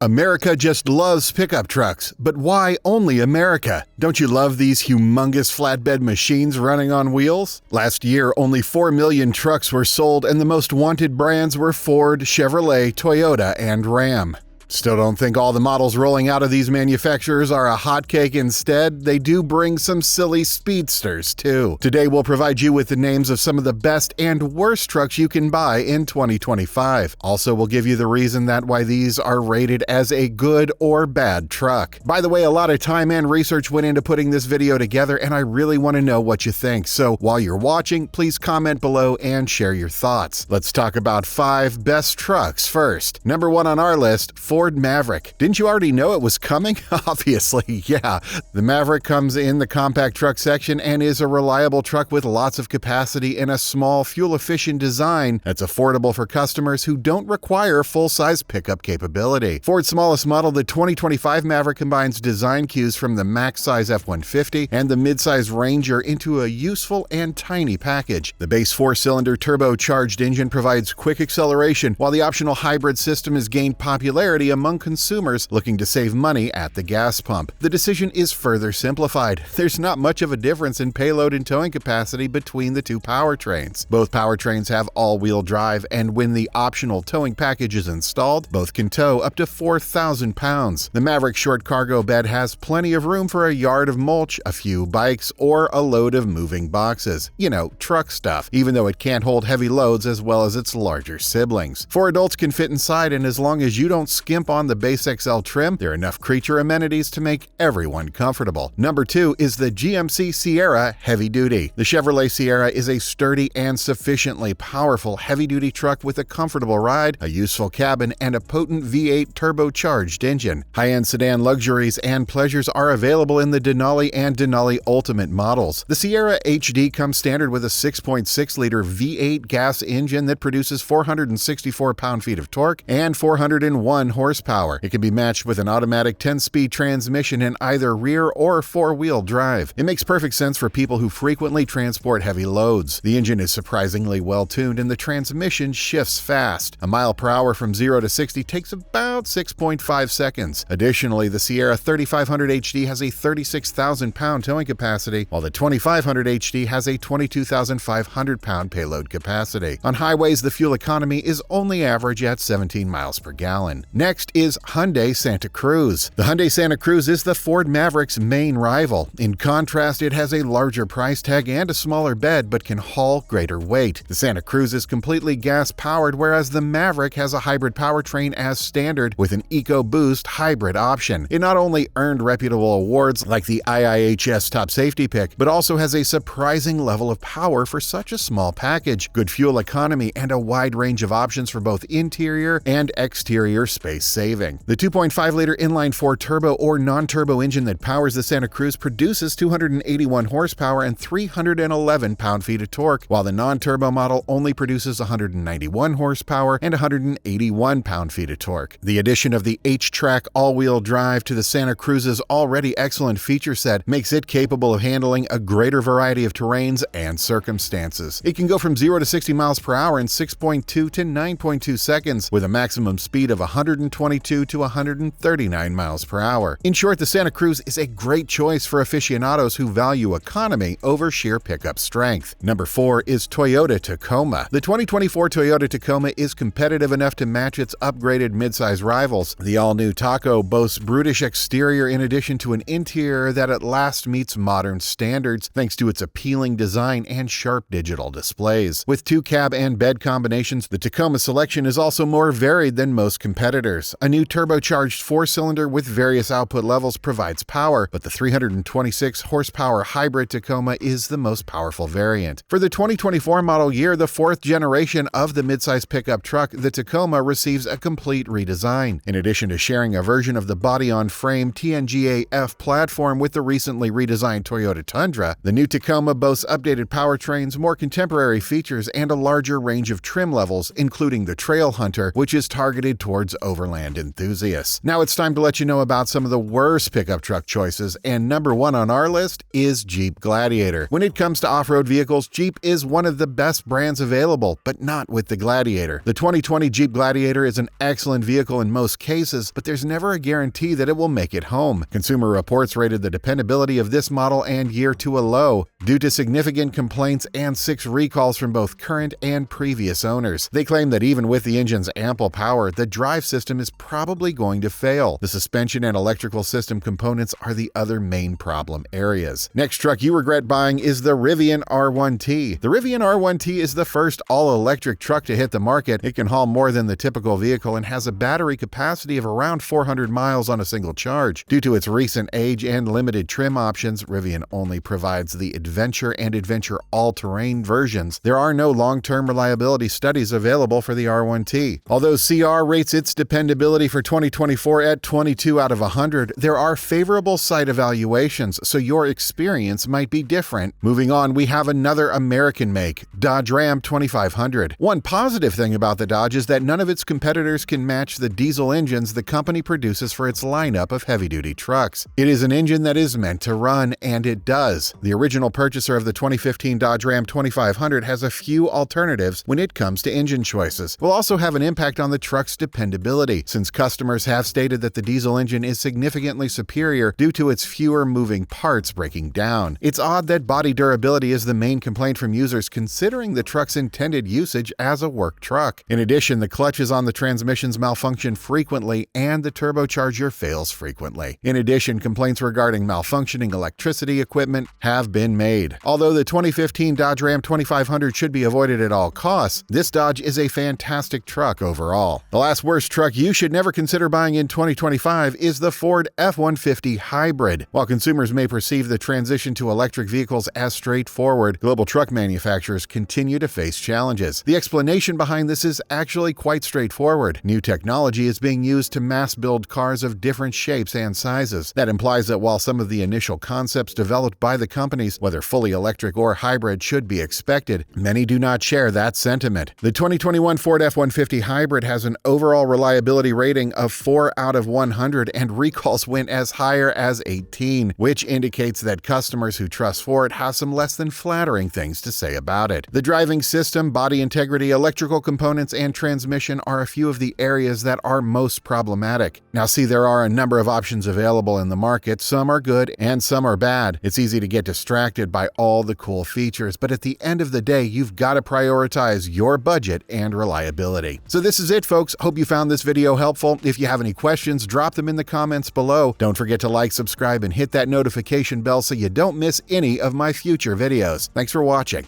America just loves pickup trucks, but why only America? Don't you love these humongous flatbed machines running on wheels? Last year, only 4 million trucks were sold, and the most wanted brands were Ford, Chevrolet, Toyota, and Ram. Still don't think all the models rolling out of these manufacturers are a hotcake. Instead, they do bring some silly speedsters, too. Today, we'll provide you with the names of some of the best and worst trucks you can buy in 2025. Also, we'll give you the reason why these are rated as a good or bad truck. By the way, a lot of time and research went into putting this video together, and I really want to know what you think. So while you're watching, please comment below and share your thoughts. Let's talk about 5 best trucks first. Number 1 on our list, Ford Maverick. Didn't you already know it was coming? Obviously, yeah. The Maverick comes in the compact truck section and is a reliable truck with lots of capacity and a small, fuel-efficient design that's affordable for customers who don't require full-size pickup capability. Ford's smallest model, the 2025 Maverick, combines design cues from the max-size F-150 and the mid-size Ranger into a useful and tiny package. The base 4-cylinder turbocharged engine provides quick acceleration, while the optional hybrid system has gained popularity among consumers looking to save money at the gas pump. The decision is further simplified. There's not much of a difference in payload and towing capacity between the two powertrains. Both powertrains have all-wheel drive, and when the optional towing package is installed, both can tow up to 4,000 pounds. The Maverick short cargo bed has plenty of room for a yard of mulch, a few bikes, or a load of moving boxes. You know, truck stuff, even though it can't hold heavy loads as well as its larger siblings. 4 adults can fit inside, and as long as you don't skimp on the base XL trim, there are enough creature amenities to make everyone comfortable. Number 2 is the GMC Sierra Heavy Duty. The Chevrolet Sierra is a sturdy and sufficiently powerful heavy-duty truck with a comfortable ride, a useful cabin, and a potent V8 turbocharged engine. High-end sedan luxuries and pleasures are available in the Denali and Denali Ultimate models. The Sierra HD comes standard with a 6.6-liter V8 gas engine that produces 464 pound-feet of torque and 401 horsepower. It can be matched with an automatic 10-speed transmission in either rear or 4-wheel drive. It makes perfect sense for people who frequently transport heavy loads. The engine is surprisingly well-tuned and the transmission shifts fast. A mile per hour from 0 to 60 takes about 6.5 seconds. Additionally, the Sierra 3500 HD has a 36,000-pound towing capacity, while the 2500 HD has a 22,500-pound payload capacity. On highways, the fuel economy is only average at 17 miles per gallon. Next is Hyundai Santa Cruz. The Hyundai Santa Cruz is the Ford Maverick's main rival. In contrast, it has a larger price tag and a smaller bed, but can haul greater weight. The Santa Cruz is completely gas-powered, whereas the Maverick has a hybrid powertrain as standard with an EcoBoost hybrid option. It not only earned reputable awards like the IIHS Top Safety Pick, but also has a surprising level of power for such a small package, good fuel economy, and a wide range of options for both interior and exterior space saving. The 2.5-liter inline-4 turbo or non-turbo engine that powers the Santa Cruz produces 281 horsepower and 311 pound-feet of torque, while the non-turbo model only produces 191 horsepower and 181 pound-feet of torque. The addition of the H-Track all-wheel drive to the Santa Cruz's already excellent feature set makes it capable of handling a greater variety of terrains and circumstances. It can go from 0 to 60 miles per hour in 6.2 to 9.2 seconds with a maximum speed of 122 to 139 miles per hour. In short, the Santa Cruz is a great choice for aficionados who value economy over sheer pickup strength. Number 4 is Toyota Tacoma. The 2024 Toyota Tacoma is competitive enough to match its upgraded midsize rivals. The all-new Taco boasts brutish exterior in addition to an interior that at last meets modern standards thanks to its appealing design and sharp digital displays. With 2 cab and bed combinations, the Tacoma selection is also more varied than most competitors. A new turbocharged 4-cylinder with various output levels provides power, but the 326 horsepower hybrid Tacoma is the most powerful variant. For the 2024 model year, the 4th generation of the midsize pickup truck, the Tacoma receives a complete redesign. In addition to sharing a version of the body-on-frame TNGA-F platform with the recently redesigned Toyota Tundra, the new Tacoma boasts updated powertrains, more contemporary features, and a larger range of trim levels, including the Trail Hunter, which is targeted towards overland Overland enthusiasts. Now it's time to let you know about some of the worst pickup truck choices, and number one on our list is Jeep Gladiator. When it comes to off-road vehicles, Jeep is one of the best brands available, but not with the Gladiator. The 2020 Jeep Gladiator is an excellent vehicle in most cases, but there's never a guarantee that it will make it home. Consumer Reports rated the dependability of this model and year to a low due to significant complaints and 6 recalls from both current and previous owners. They claim that even with the engine's ample power, the drive system is probably going to fail. The suspension and electrical system components are the other main problem areas. Next truck you regret buying is the Rivian R1T. The Rivian R1T is the first all-electric truck to hit the market. It can haul more than the typical vehicle and has a battery capacity of around 400 miles on a single charge. Due to its recent age and limited trim options, Rivian only provides the Adventure and Adventure All-Terrain versions. There are no long-term reliability studies available for the R1T. Although CR rates its dependability for 2024 at 22 out of 100, there are favorable site evaluations, so your experience might be different. Moving on, we have another American make, Dodge Ram 2500. One positive thing about the Dodge is that none of its competitors can match the diesel engines the company produces for its lineup of heavy-duty trucks. It is an engine that is meant to run, and it does. The original purchaser of the 2015 Dodge Ram 2500 has a few alternatives when it comes to engine choices. Will also have an impact on the truck's dependability, since customers have stated that the diesel engine is significantly superior due to its fewer moving parts breaking down. It's odd that body durability is the main complaint from users, considering the truck's intended usage as a work truck. In addition, the clutches on the transmissions malfunction frequently and the turbocharger fails frequently. In addition, complaints regarding malfunctioning electricity equipment have been made. Although the 2015 Dodge Ram 2500 should be avoided at all costs, this Dodge is a fantastic truck overall. The last worst truck you should never consider buying in 2025 is the Ford F-150 Hybrid. While consumers may perceive the transition to electric vehicles as straightforward, global truck manufacturers continue to face challenges. The explanation behind this is actually quite straightforward. New technology is being used to mass build cars of different shapes and sizes. That implies that while some of the initial concepts developed by the companies, whether fully electric or hybrid, should be expected, many do not share that sentiment. The 2021 Ford F-150 Hybrid has an overall reliability rating of 4 out of 100, and recalls went as higher as 18, which indicates that customers who trust Ford have some less than flattering things to say about it. The driving system, body integrity, electrical components, and transmission are a few of the areas that are most problematic. Now see, there are a number of options available in the market. Some are good and some are bad. It's easy to get distracted by all the cool features, but at the end of the day, you've got to prioritize your budget and reliability. So this is it, folks. Hope you found this video helpful. If you have any questions, drop them in the comments below. Don't forget to like, subscribe, and hit that notification bell so you don't miss any of my future videos. Thanks for watching.